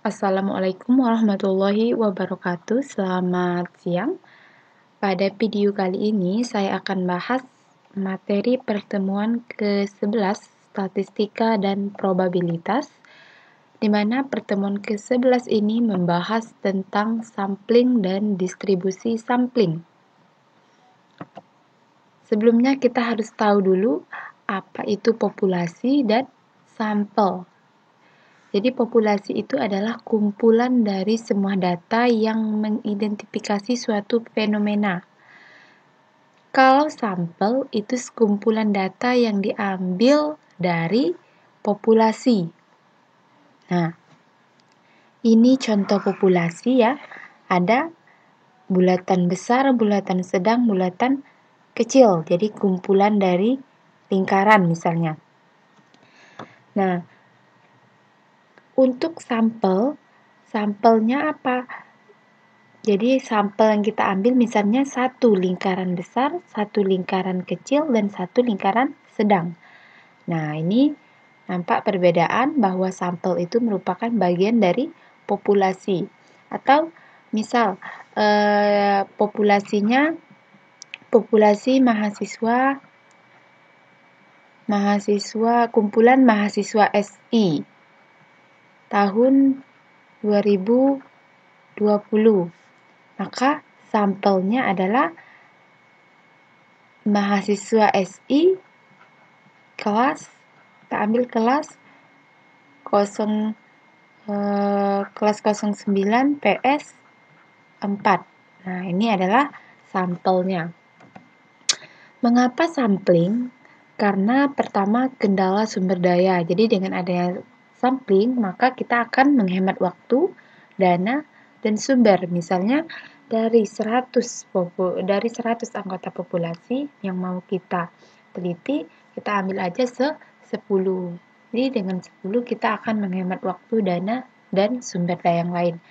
Assalamualaikum warahmatullahi wabarakatuh. Selamat siang. Pada video kali ini saya akan bahas materi pertemuan ke-11 statistika dan probabilitas, di mana pertemuan ke-11 ini membahas tentang sampling dan distribusi sampling. Sebelumnya kita harus tahu dulu apa itu populasi dan sampel. Jadi populasi itu adalah kumpulan dari semua data yang mengidentifikasi suatu fenomena. Kalau sampel itu sekumpulan data yang diambil dari populasi. Nah, ini contoh populasi ya. Ada bulatan besar, bulatan sedang, bulatan kecil. Jadi kumpulan dari lingkaran misalnya. Nah, untuk sampelnya apa? Jadi sampel yang kita ambil misalnya satu lingkaran besar, satu lingkaran kecil, dan satu lingkaran sedang. Nah, ini nampak perbedaan bahwa sampel itu merupakan bagian dari populasi. Atau misal populasi kumpulan mahasiswa SI tahun 2020. Maka sampelnya adalah mahasiswa SI kelas, kita ambil kelas 09 PS 4. Nah, ini adalah sampelnya. Mengapa sampling? Karena pertama kendala sumber daya. Jadi dengan adanya sampling, maka kita akan menghemat waktu, dana, dan sumber. Misalnya dari 100 anggota populasi yang mau kita teliti, kita ambil aja 10. Jadi dengan 10 kita akan menghemat waktu, dana, dan sumber daya yang lain.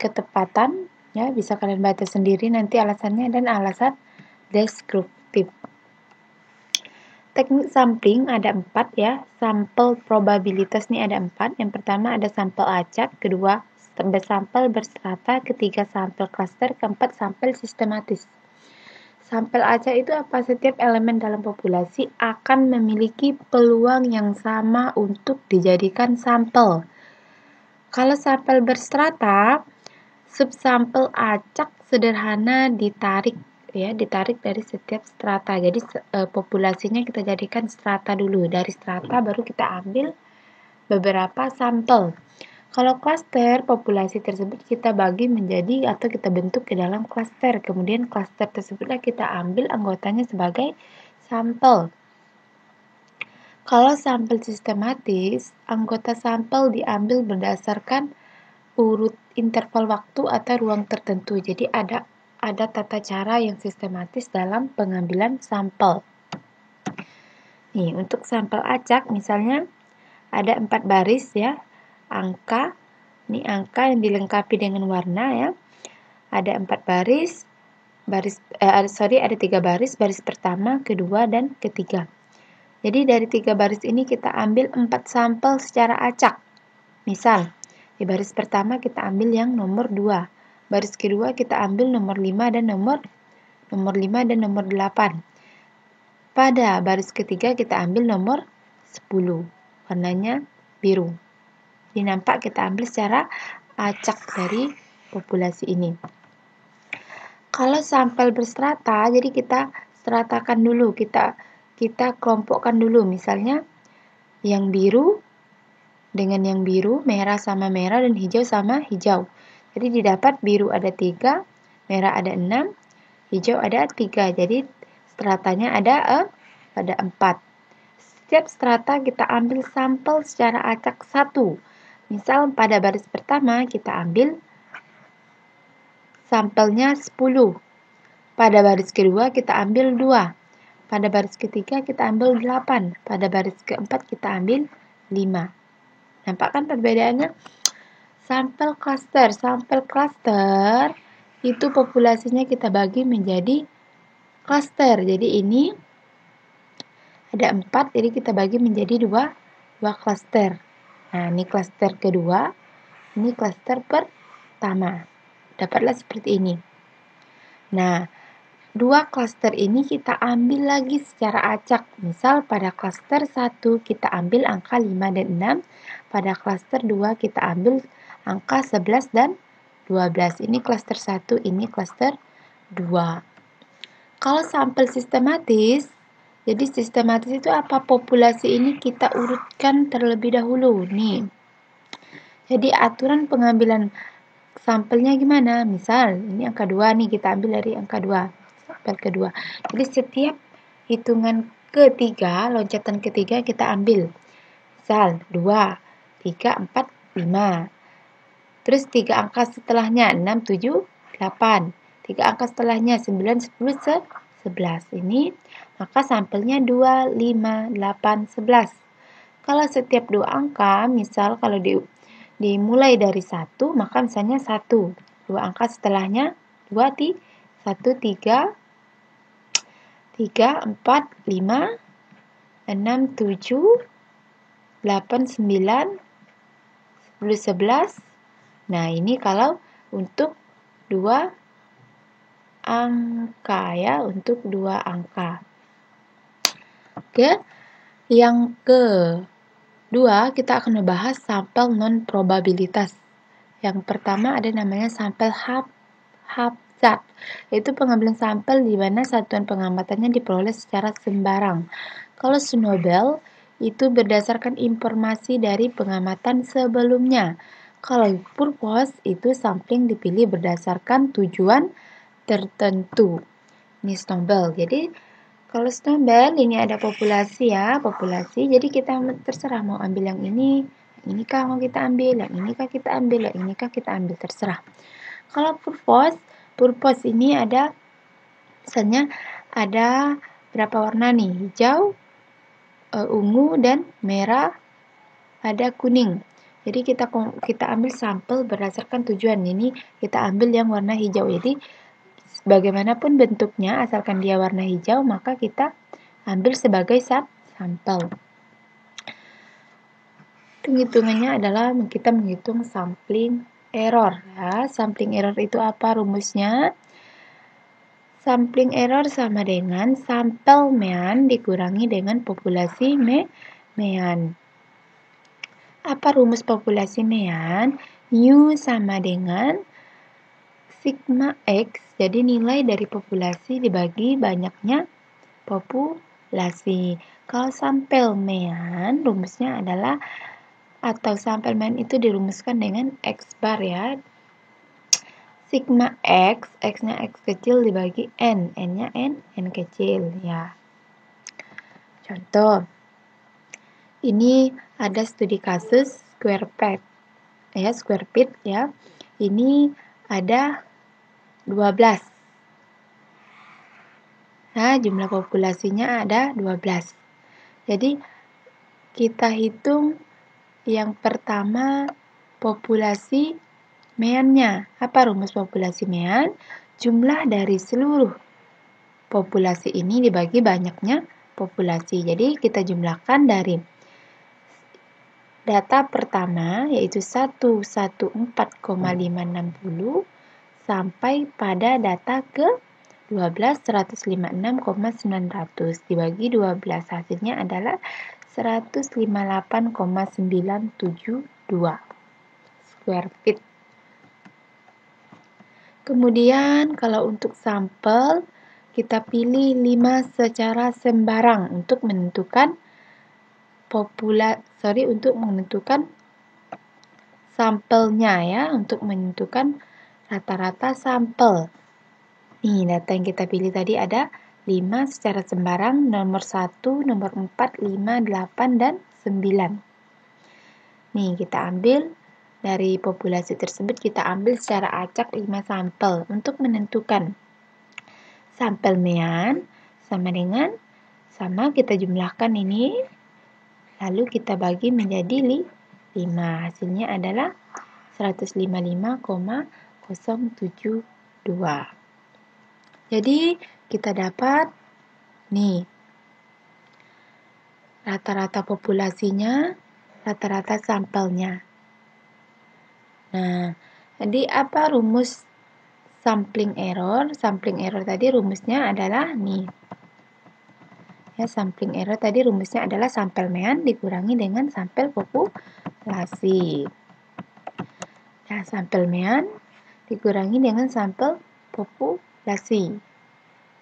Ketepatan ya, bisa kalian baca sendiri nanti alasannya, dan alasan deskriptif. Teknik sampling ada 4 ya. Sampel probabilitas ini ada 4. Yang pertama ada sampel acak, kedua sampel berstrata, ketiga sampel klaster, keempat sampel sistematis. Sampel acak itu apa? Setiap elemen dalam populasi akan memiliki peluang yang sama untuk dijadikan sampel. Kalau sampel berstrata, subsampel acak sederhana ditarik dari setiap strata. Jadi populasinya kita jadikan strata dulu. Dari strata baru kita ambil beberapa sampel. Kalau klaster, populasi tersebut kita bagi menjadi atau kita bentuk ke dalam klaster. Kemudian klaster tersebutlah kita ambil anggotanya sebagai sampel. Kalau sampel sistematis, anggota sampel diambil berdasarkan urut interval waktu atau ruang tertentu. Jadi ada tata cara yang sistematis dalam pengambilan sampel. Nih, untuk sampel acak misalnya ada 4 baris ya. Ini angka yang dilengkapi dengan warna ya. Ada 4 baris. Ada 3 baris, baris pertama, kedua, dan ketiga. Jadi dari 3 baris ini kita ambil 4 sampel secara acak. Misal, di baris pertama kita ambil yang nomor 2. Baris kedua kita ambil nomor 5 dan nomor 8. Pada baris ketiga kita ambil nomor 10. Warnanya biru. Jadi nampak kita ambil secara acak dari populasi ini. Kalau sampel berstrata, jadi kita stratakan dulu, kita kelompokkan dulu. Misalnya yang biru dengan yang biru, merah sama merah, dan hijau sama hijau. Jadi didapat biru ada 3, merah ada 6, hijau ada 3. Jadi stratanya ada 4. Setiap strata kita ambil sampel secara acak 1. Misal pada baris pertama kita ambil sampelnya 10. Pada baris kedua kita ambil 2. Pada baris ketiga kita ambil 8. Pada baris keempat kita ambil 5. Nampak kan perbedaannya? Sampel klaster itu populasinya kita bagi menjadi klaster. Jadi ini ada 4, jadi kita bagi menjadi 2 klaster. Nah, ini klaster kedua, Ini klaster pertama. Dapatlah seperti ini. Nah, dua klaster ini kita ambil lagi secara acak. Misal pada klaster 1 kita ambil angka 5 dan 6. Pada klaster 2 kita ambil angka 11 dan 12. Ini klaster 1, ini klaster 2. Kalau sampel sistematis, jadi sistematis itu apa? Populasi ini kita urutkan terlebih dahulu. Nih. Jadi aturan pengambilan sampelnya gimana? Misal, ini angka 2 nih, kita ambil dari angka 2. Sampel kedua. Jadi setiap hitungan ketiga, loncatan ketiga kita ambil. Misal 2, 3, 4, 5. Terus 3 angka setelahnya 6, 7, 8. 3 angka setelahnya 9, 10, 11. Ini maka sampelnya 2, 5, 8, 11. Kalau setiap 2 angka, misal kalau dimulai dari 1, maka misalnya 1. 2 angka setelahnya 2, 1, 3, 3, 4, 5, 6, 7, 8, 9, 10, 11. Nah, ini kalau untuk 2 angka ya, untuk 2 angka. Oke, yang kedua kita akan membahas sampel non-probabilitas. Yang pertama ada namanya sampel Hapzat, yaitu pengambilan sampel di mana satuan pengamatannya diperoleh secara sembarang. Kalau Snowball itu berdasarkan informasi dari pengamatan sebelumnya. Kalau Purpose itu sampling dipilih berdasarkan tujuan tertentu. Ini Snowball. Jadi kalau Snowball ini ada populasi ya, populasi. Jadi kita terserah mau ambil yang ini kah mau kita ambil, yang ini kah kita ambil, yang ini kah kita ambil, terserah. Kalau purpose ini ada, misalnya ada berapa warna nih? Hijau, ungu, dan merah, ada kuning. Jadi kita ambil sampel berdasarkan tujuan. Ini kita ambil yang warna hijau. Jadi bagaimanapun bentuknya, asalkan dia warna hijau, maka kita ambil sebagai sampel. Hitungannya adalah kita menghitung sampling error ya. Sampling error itu apa rumusnya? Sampling error sama dengan sampel mean dikurangi dengan populasi mean. Apa rumus populasi mean? Mu sama dengan sigma X. Jadi nilai dari populasi dibagi banyaknya populasi. Kalau sampel mean rumusnya adalah atau sampel mean itu dirumuskan dengan X bar ya. Sigma X, X-nya X kecil dibagi N, N-nya N kecil ya. Contoh, ini ada studi kasus square pit ya. Ini ada 12. Nah, jumlah populasinya ada 12. Jadi, kita hitung yang pertama populasi meannya. Apa rumus populasi mean? Jumlah dari seluruh populasi ini dibagi banyaknya populasi. Jadi kita jumlahkan dari data pertama yaitu 114,560 sampai pada data ke 12 156,900 dibagi 12 hasilnya adalah 158,972 square feet. Kemudian kalau untuk sampel kita pilih 5 secara sembarang untuk menentukan untuk menentukan sampelnya ya, untuk menentukan rata-rata sampel. Nih, data yang kita pilih tadi ada 5 secara sembarang, nomor 1, nomor 4, 5, 8, dan 9. Nih, kita ambil dari populasi tersebut, kita ambil secara acak 5 sampel untuk menentukan sampel mean sama kita jumlahkan ini, lalu kita bagi menjadi 5. Hasilnya adalah 155,072. Jadi kita dapat nih rata-rata populasinya, rata-rata sampelnya. Nah, jadi apa rumus sampling error? Sampling error tadi rumusnya adalah nih. Ya, sampling error tadi rumusnya adalah sampel mean dikurangi dengan sampel populasi. Ya, sampel mean dikurangi dengan sampel populasi.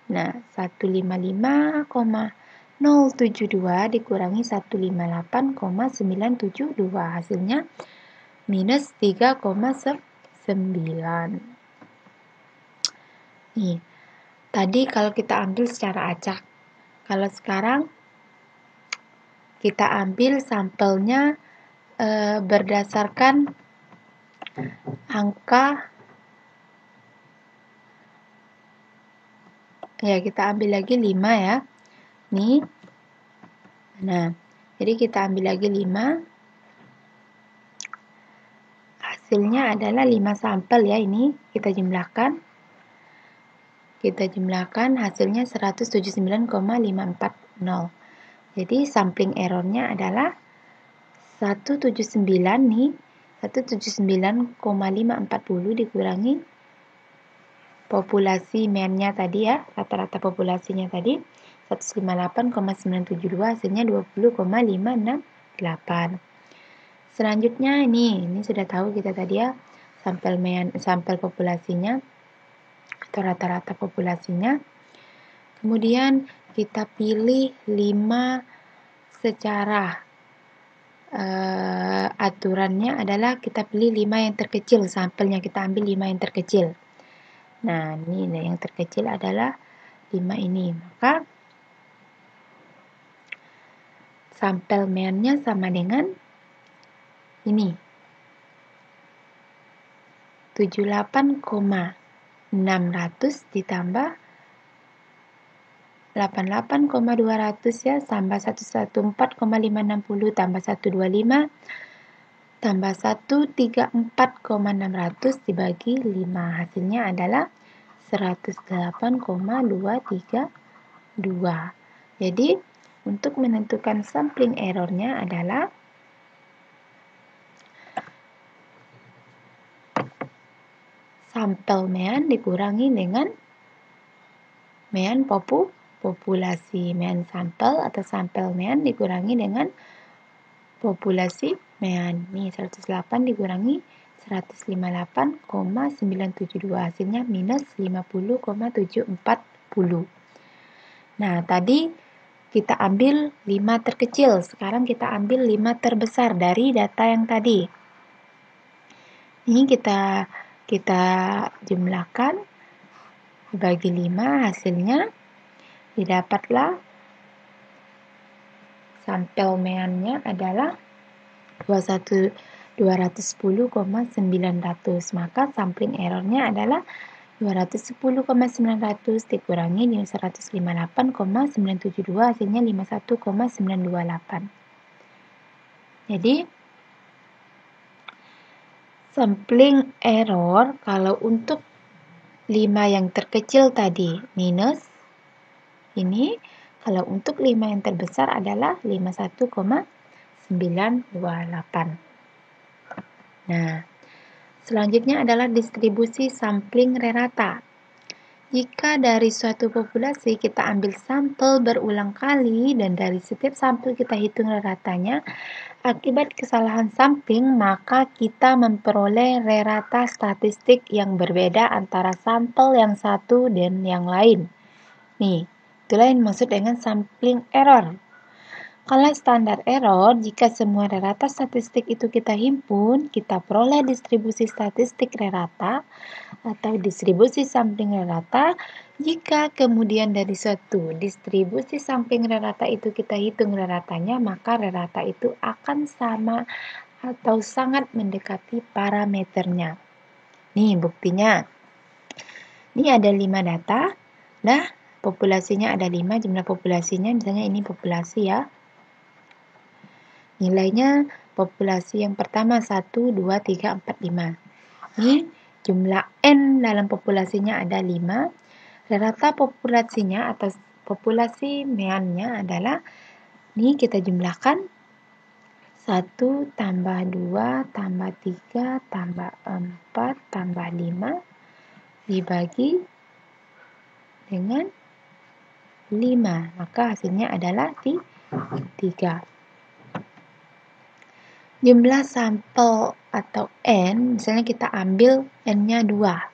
Nah, 155,072 dikurangi 158,972. Hasilnya minus 3,9. Nih, tadi kalau kita ambil secara acak. Kalau sekarang kita ambil sampelnya berdasarkan angka. Ya, kita ambil lagi 5 ya. Nih. Nah, jadi kita ambil lagi 5. Hasilnya adalah 5 sampel ya, ini kita jumlahkan. Kita jumlahkan hasilnya 179,540. Jadi sampling errornya adalah 179 nih. 179,540 dikurangi populasi mean-nya tadi ya, rata-rata populasinya tadi 158,972, hasilnya 20,568. Selanjutnya ini sudah tahu kita tadi ya, sampel populasinya atau rata-rata populasinya. Kemudian kita pilih 5 secara aturannya adalah kita pilih 5 yang terkecil, sampelnya kita ambil 5 yang terkecil. Nah, ini yang terkecil adalah 5 ini. Maka sampel mean-nya sama dengan ini. 78,600 ditambah 88,200 ya, tambah 114,560 tambah 125 tambah 134,600 dibagi 5. Hasilnya adalah 108,232. Jadi, untuk menentukan sampling errornya adalah sampel mean dikurangi dengan mean populasi. Mean sampel atau sampel mean dikurangi dengan populasi mean. Nih 108 dikurangi 158,972. Hasilnya minus 50,740. Nah, tadi kita ambil 5 terkecil. Sekarang kita ambil 5 terbesar dari data yang tadi. Ini kita jumlahkan dibagi 5, hasilnya didapatlah sampel mean-nya adalah 210,900. Maka sampling error-nya adalah 210,900 dikurangi 158,972, hasilnya 51,928. Jadi sampling error kalau untuk 5 yang terkecil tadi minus ini, kalau untuk 5 yang terbesar adalah 51,928. Nah, selanjutnya adalah distribusi sampling rerata. Jika dari suatu populasi kita ambil sampel berulang kali dan dari setiap sampel kita hitung reratanya, akibat kesalahan sampling maka kita memperoleh rerata statistik yang berbeda antara sampel yang satu dan yang lain. Nih, itulah yang dimaksud dengan sampling error. Kalau standar error, jika semua rerata statistik itu kita himpun, kita peroleh distribusi statistik rerata atau distribusi sampling rerata. Jika kemudian dari suatu distribusi sampling rerata itu kita hitung reratanya, maka rerata itu akan sama atau sangat mendekati parameternya. Nih buktinya. Ini ada 5 data. Nah, populasinya ada 5, jumlah populasinya misalnya ini populasi ya. Nilainya populasi yang pertama 1, 2, 3, 4, 5. Ini jumlah N dalam populasinya ada 5. Rata populasinya atau populasi meannya adalah, ini kita jumlahkan 1 tambah 2 tambah 3 tambah 4 tambah 5 dibagi dengan 5. Maka hasilnya adalah 3. Jumlah sampel atau N, misalnya kita ambil N-nya 2.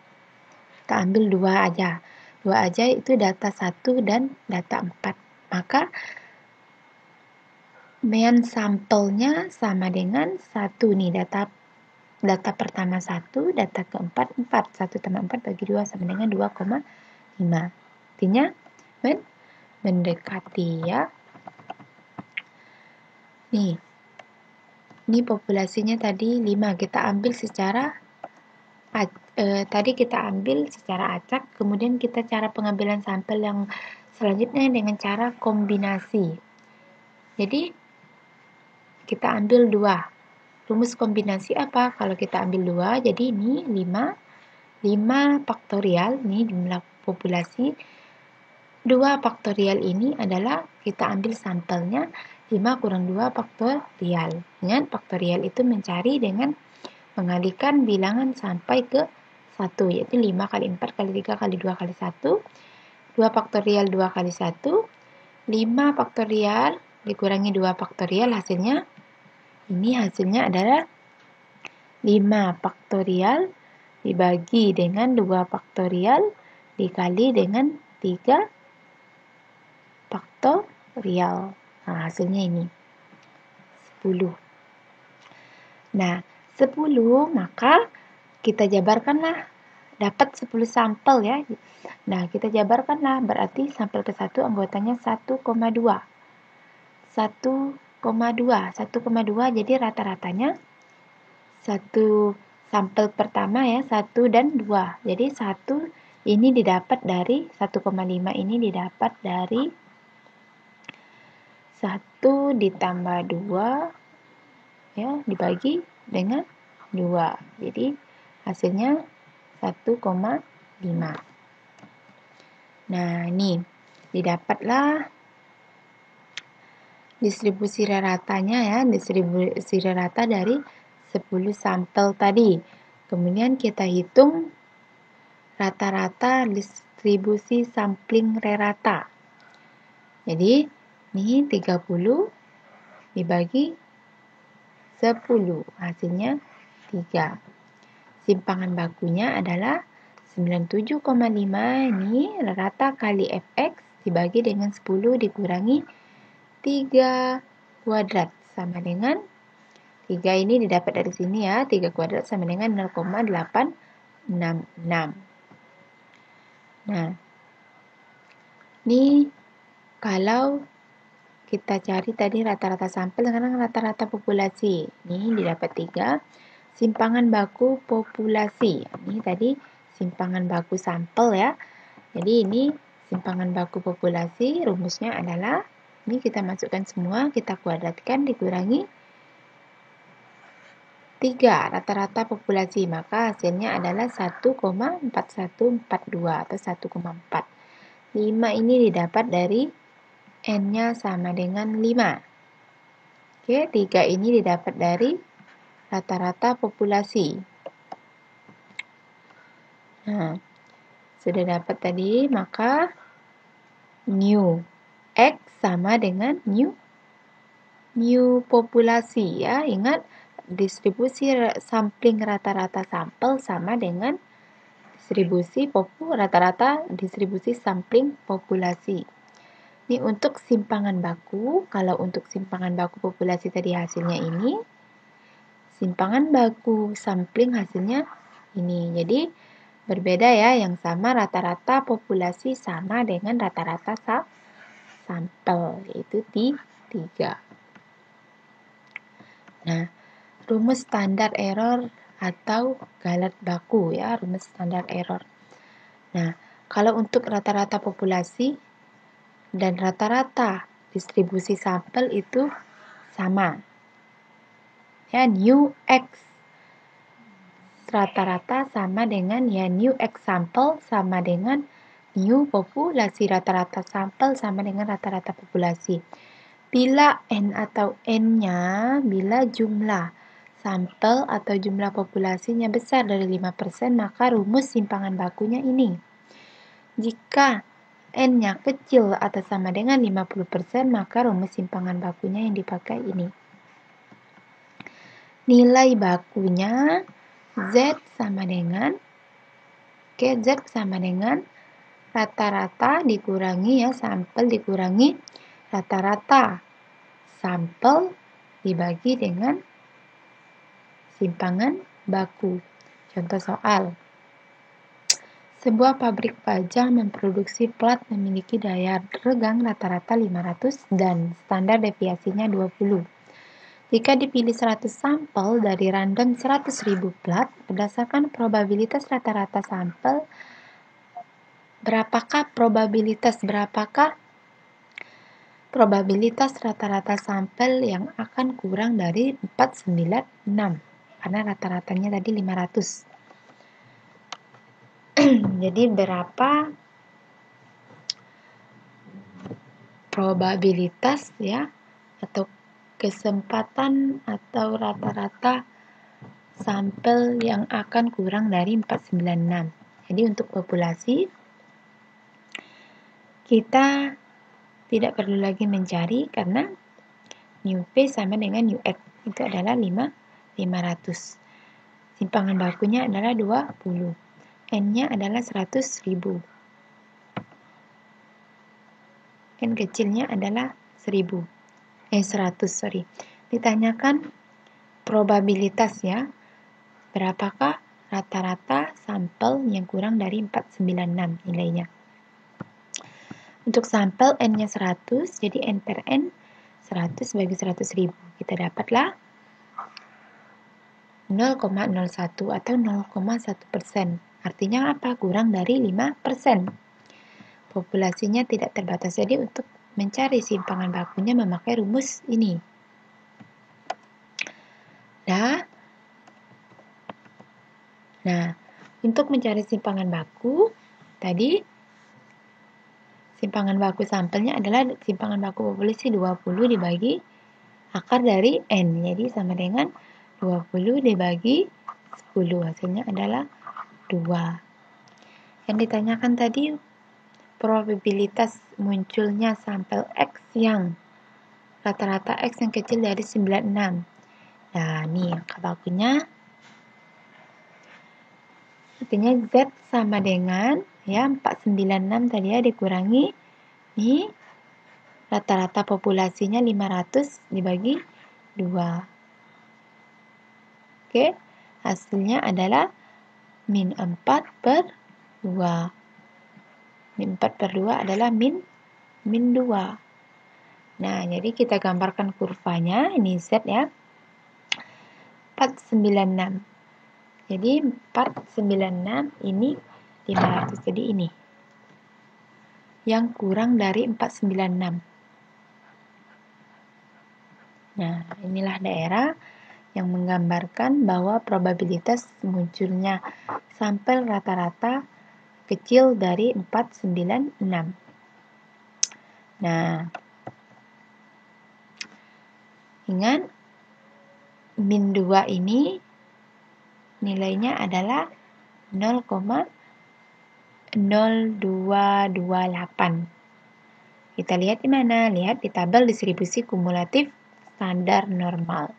Kita ambil 2 aja. 2 aja itu data 1 dan data 4. Maka mean sampelnya sama dengan 1 nih, data pertama 1, data keempat 4. 1 tambah 4 bagi 2 sama dengan 2,5. Artinya mendekati ya. Nih. Ini populasinya tadi 5. Kita ambil secara tadi kita ambil secara acak, kemudian kita cara pengambilan sampel yang selanjutnya dengan cara kombinasi. Jadi kita ambil 2. Rumus kombinasi apa? Kalau kita ambil 2, jadi ini 5 faktorial, ini jumlah populasi. 2 faktorial ini adalah kita ambil sampelnya 5 kurang 2 faktorial. Dengan faktorial itu mencari dengan mengalihkan bilangan sampai ke 1, yaitu 5 kali 4 kali 3 kali 2 kali 1. 2 faktorial 2 kali 1. 5 faktorial dikurangi 2 faktorial, hasilnya adalah 5 faktorial dibagi dengan 2 faktorial dikali dengan 3 faktorial. Nah, hasilnya ini 10. Nah, 10 maka kita jabarkanlah, dapat 10 sampel ya. Nah, kita jabarkanlah, berarti sampel ke-1 anggotanya 1,2. 1,2, jadi rata-ratanya 1 sampel pertama ya, 1 dan 2. Jadi 1 ini didapat dari 1,5 ini didapat dari 1 ditambah 2 ya, dibagi dengan 2. Jadi hasilnya 1,5. Nah, ini didapatlah distribusi ratanya ya, distribusi rata dari 10 sampel tadi. Kemudian kita hitung rata-rata distribusi sampling rata. Jadi, ini 30 dibagi 10, hasilnya 3. Simpangan bakunya adalah 97,5, ini rata kali fx dibagi dengan 10 dikurangi 3 kuadrat sama dengan 3 ini didapat dari sini ya, 3 kuadrat sama dengan 0,866. Nah, ini kalau kita cari tadi rata-rata sampel, sekarang rata-rata populasi. Ini didapat 3. Simpangan baku populasi. Ini tadi simpangan baku sampel ya. Jadi ini simpangan baku populasi, rumusnya adalah, ini kita masukkan semua, kita kuadratkan dikurangi 3 rata-rata populasi, maka hasilnya adalah 1,4142 atau 1,4. 5 ini didapat dari N-nya sama dengan 5. Oke, 3 ini didapat dari rata-rata populasi. Nah, sudah dapat tadi, maka new X sama dengan new populasi ya. Ingat, distribusi sampling rata-rata sampel sama dengan distribusi rata-rata distribusi sampling populasi. Ini untuk simpangan baku. Kalau untuk simpangan baku populasi tadi hasilnya ini, simpangan baku sampling hasilnya ini. Jadi berbeda ya, yang sama rata-rata populasi sama dengan rata-rata sampel, yaitu 3. Nah, rumus standar error atau galat baku ya, rumus standar error. Nah, kalau untuk rata-rata populasi dan rata-rata distribusi sampel itu sama. Ya, new X rata-rata sama dengan ya new X sampel sama dengan new populasi, rata-rata sampel sama dengan rata-rata populasi. Bila N atau N-nya, bila jumlah sampel atau jumlah populasinya besar dari 5%, maka rumus simpangan bakunya ini. Jika N-nya kecil atau sama dengan 50%, maka rumus simpangan bakunya yang dipakai ini. Nilai bakunya Z sama dengan Z sama dengan rata-rata dikurangi sampel dikurangi rata-rata sampel dibagi dengan simpangan baku. Contoh soal. Sebuah pabrik baja memproduksi plat memiliki daya regang rata-rata 500 dan standar deviasinya 20. Jika dipilih 100 sampel dari random 100.000 plat, berdasarkan probabilitas rata-rata sampel, berapakah probabilitas rata-rata sampel yang akan kurang dari 496? Karena rata-ratanya tadi 500. Jadi berapa probabilitas atau kesempatan atau rata-rata sampel yang akan kurang dari 496. Jadi untuk populasi kita tidak perlu lagi mencari karena nu P sama dengan nu X itu adalah 500. Simpangan bakunya adalah 20. N-nya adalah 100.000. N kecilnya adalah 100. Ditanyakan probabilitas berapakah rata-rata sampel yang kurang dari 496 nilainya. Untuk sampel N-nya 100, jadi N per N 100 bagi 100.000. Kita dapatlah 0,01 atau 0,1%. Artinya apa? Kurang dari 5%. Populasinya tidak terbatas. Jadi untuk mencari simpangan bakunya memakai rumus ini. Nah, untuk mencari simpangan baku, tadi simpangan baku sampelnya adalah simpangan baku populasi 20 dibagi akar dari N. Jadi sama dengan 20 dibagi 10. Hasilnya adalah 2. Yang ditanyakan tadi probabilitas munculnya sampel X yang rata-rata X yang kecil dari 96. Nah, ini angka bakunya. Artinya Z sama dengan 496 tadi dikurangi ini rata-rata populasinya 500 dibagi 2. Oke, hasilnya adalah min 4/2. Min 4/2 adalah min 2. Nah, jadi kita gambarkan kurvanya, ini Z 496. Jadi 496 ini 500, jadi ini yang kurang dari 496. Nah, inilah daerah yang menggambarkan bahwa probabilitas munculnya sampel rata-rata kecil dari 496. Nah, ingat min 2 ini nilainya adalah 0,0228. Kita lihat di mana? Lihat di tabel distribusi kumulatif standar normal.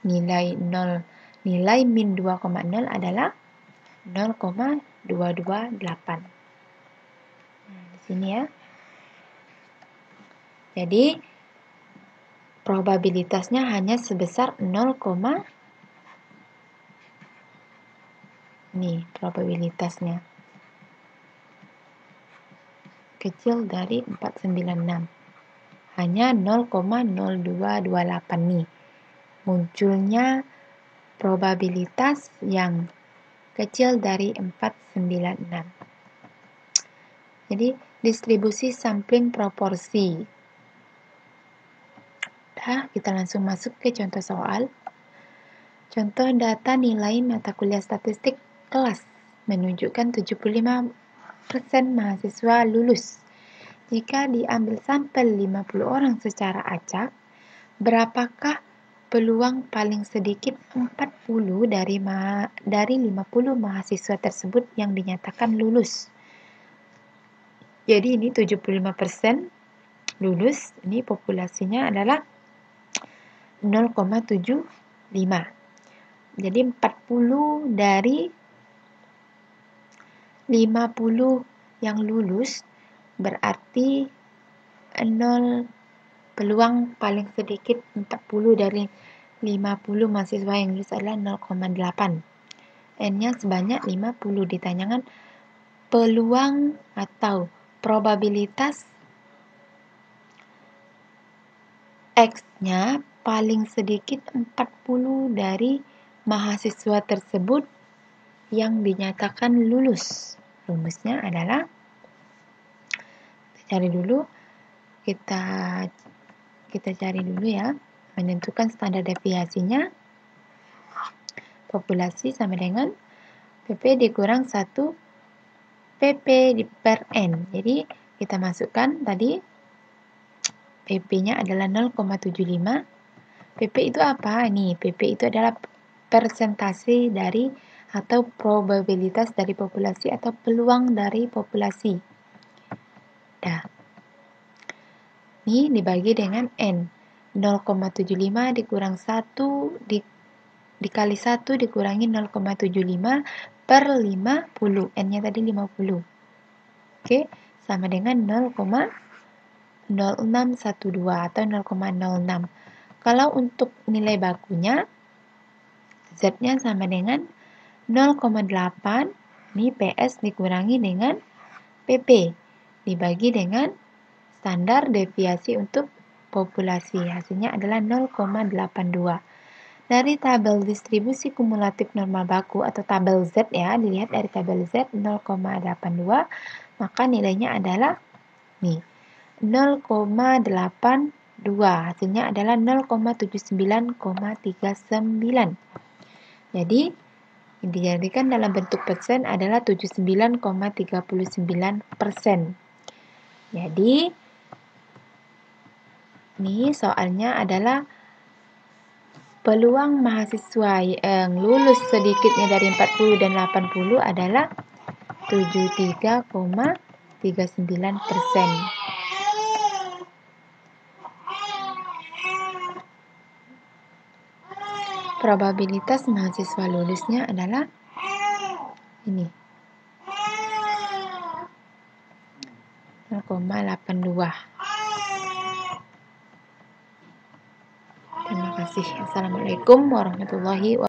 Nilai min 2,0 adalah 0,228. Nah, di sini Jadi probabilitasnya hanya sebesar 0, nih probabilitasnya kecil dari 496. Hanya 0,0228 nih. Munculnya probabilitas yang kecil dari 496. Jadi distribusi sampling proporsi. Kita langsung masuk ke contoh soal. Contoh data nilai mata kuliah statistik kelas menunjukkan 75 mahasiswa lulus. Jika diambil sampel 50 orang secara acak, berapakah peluang paling sedikit 40 dari 50 mahasiswa tersebut yang dinyatakan lulus? Jadi ini 75% lulus, ini populasinya adalah 0,75. Jadi 40 dari 50 yang lulus berarti 0 peluang paling sedikit 40 dari 50 mahasiswa yang lulus adalah 0,8. N-nya sebanyak 50. Ditanyakan peluang atau probabilitas X-nya paling sedikit 40 dari mahasiswa tersebut yang dinyatakan lulus. Rumusnya adalah, kita cari dulu ya, menentukan standar deviasinya. Populasi sama dengan PP dikurang 1 PP per N. Jadi kita masukkan tadi PP-nya adalah 0,75. PP itu apa? Nih, PP itu adalah persentase dari atau probabilitas dari populasi atau peluang dari populasi. Nah, ini dibagi dengan N. 0,75 dikurang 1 dikali 1 dikurangi 0,75 per 50. N-nya tadi 50. Oke, sama dengan 0,0612 atau 0,06. Kalau untuk nilai bakunya, Z-nya sama dengan 0,8, ini PS dikurangi dengan PP, dibagi dengan standar deviasi untuk populasi. Hasilnya adalah 0,82. Dari tabel distribusi kumulatif normal baku atau tabel Z ya, dilihat dari tabel Z 0,82, maka nilainya adalah nih 0,82. Hasilnya adalah 0,79,39. Jadi dijadikan dalam bentuk persen adalah 79,39%. Jadi ini soalnya adalah peluang mahasiswa yang lulus sedikitnya dari 40 dan 80 adalah 73,39%. Probabilitas mahasiswa lulusnya adalah ini 0,82. Terima kasih. Assalamualaikum warahmatullahi wabarakatuh.